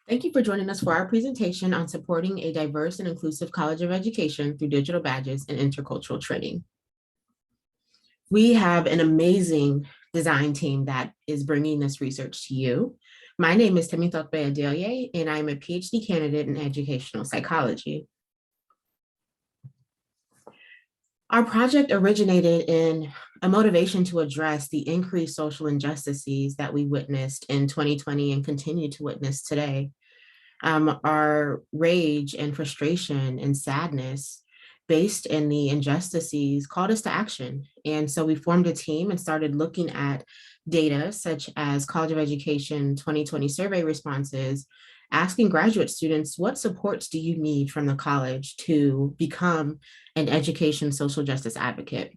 Thank you for joining us for our presentation on supporting a diverse and inclusive College of Education through digital badges and intercultural training. We have an amazing design team that is bringing this research to you. My name is Temitope Adelie, and I'm a PhD candidate in educational psychology. Our project originated in a motivation to address the increased social injustices that we witnessed in 2020 and continue to witness today. Our rage and frustration and sadness based in the injustices called us to action. And so we formed a team and started looking at data such as College of Education 2020 survey responses, asking graduate students, what supports do you need from the college to become an education social justice advocate?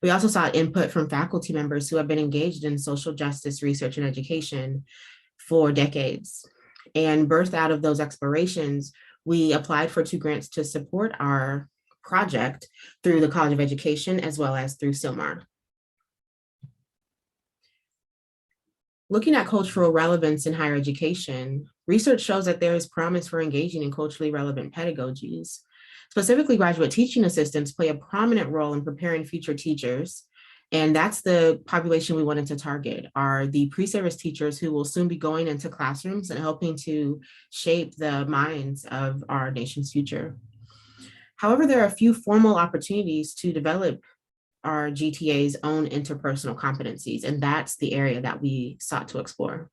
We also sought input from faculty members who have been engaged in social justice research and education for decades. And birthed out of those explorations, we applied for 2 grants to support our project through the College of Education as well as through CILMAR. Looking at cultural relevance in higher education, research shows that there is promise for engaging in culturally relevant pedagogies. Specifically, graduate teaching assistants play a prominent role in preparing future teachers. And that's the population we wanted to target, are the pre-service teachers who will soon be going into classrooms and helping to shape the minds of our nation's future. However, there are a few formal opportunities to develop our GTA's own interpersonal competencies, and that's the area that we sought to explore.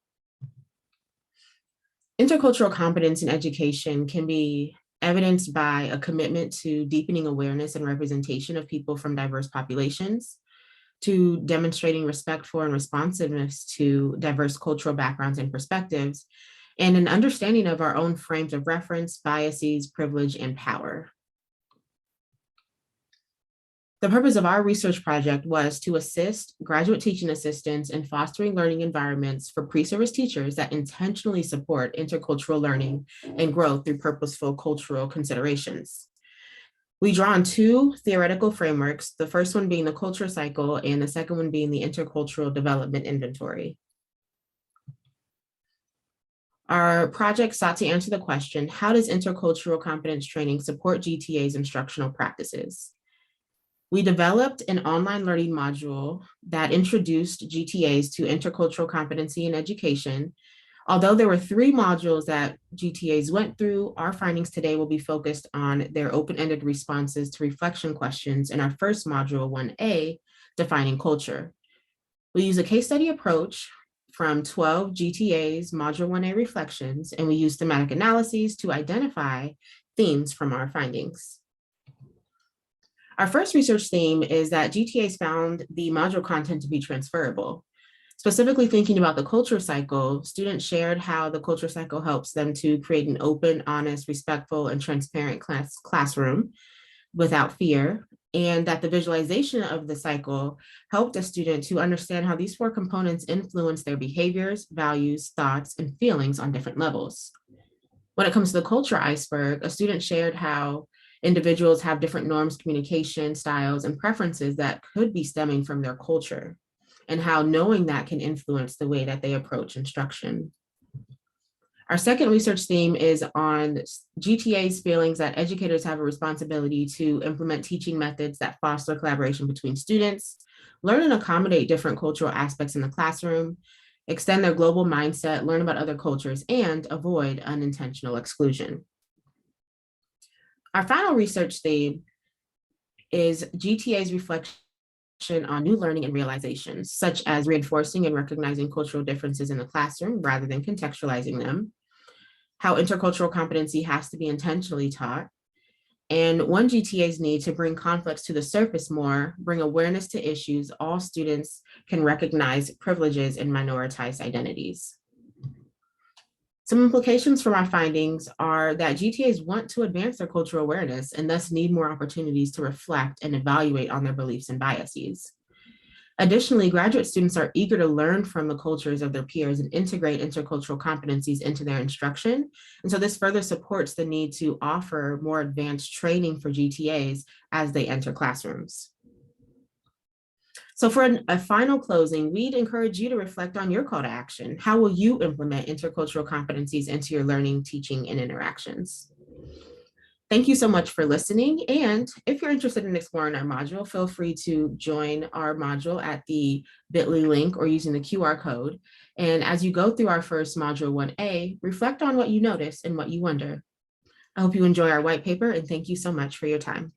Intercultural competence in education can be evidenced by a commitment to deepening awareness and representation of people from diverse populations, to demonstrating respect for and responsiveness to diverse cultural backgrounds and perspectives, and an understanding of our own frames of reference, biases, privilege, and power. The purpose of our research project was to assist graduate teaching assistants in fostering learning environments for pre-service teachers that intentionally support intercultural learning and growth through purposeful cultural considerations. We draw on 2 theoretical frameworks, the first one being the culture cycle and the second one being the intercultural development inventory. Our project sought to answer the question, how does intercultural competence training support GTA's instructional practices? We developed an online learning module that introduced GTAs to intercultural competency in education. Although there were 3 modules that GTAs went through, our findings today will be focused on their open-ended responses to reflection questions in our first module, 1A, defining culture. We use a case study approach from 12 GTAs, module 1A reflections, and we use thematic analyses to identify themes from our findings. Our first research theme is that GTAs found the module content to be transferable. Specifically thinking about the culture cycle, students shared how the culture cycle helps them to create an open, honest, respectful, and transparent classroom without fear, and that the visualization of the cycle helped a student to understand how these 4 components influence their behaviors, values, thoughts, and feelings on different levels. When it comes to the culture iceberg, a student shared how individuals have different norms, communication styles, and preferences that could be stemming from their culture, and how knowing that can influence the way that they approach instruction. Our second research theme is on GTA's feelings that educators have a responsibility to implement teaching methods that foster collaboration between students, learn and accommodate different cultural aspects in the classroom, extend their global mindset, learn about other cultures, and avoid unintentional exclusion. Our final research theme is GTA's reflection on new learning and realizations, such as reinforcing and recognizing cultural differences in the classroom rather than contextualizing them, how intercultural competency has to be intentionally taught, and one GTA's need to bring conflicts to the surface more, bring awareness to issues all students can recognize privileges and minoritized identities. Some implications from our findings are that GTAs want to advance their cultural awareness and thus need more opportunities to reflect and evaluate on their beliefs and biases. Additionally, graduate students are eager to learn from the cultures of their peers and integrate intercultural competencies into their instruction. And so this further supports the need to offer more advanced training for GTAs as they enter classrooms. So for a final closing, we'd encourage you to reflect on your call to action. How will you implement intercultural competencies into your learning, teaching, and interactions? Thank you so much for listening. And if you're interested in exploring our module, feel free to join our module at the bit.ly link or using the QR code. And as you go through our first module 1A, reflect on what you notice and what you wonder. I hope you enjoy our white paper, and thank you so much for your time.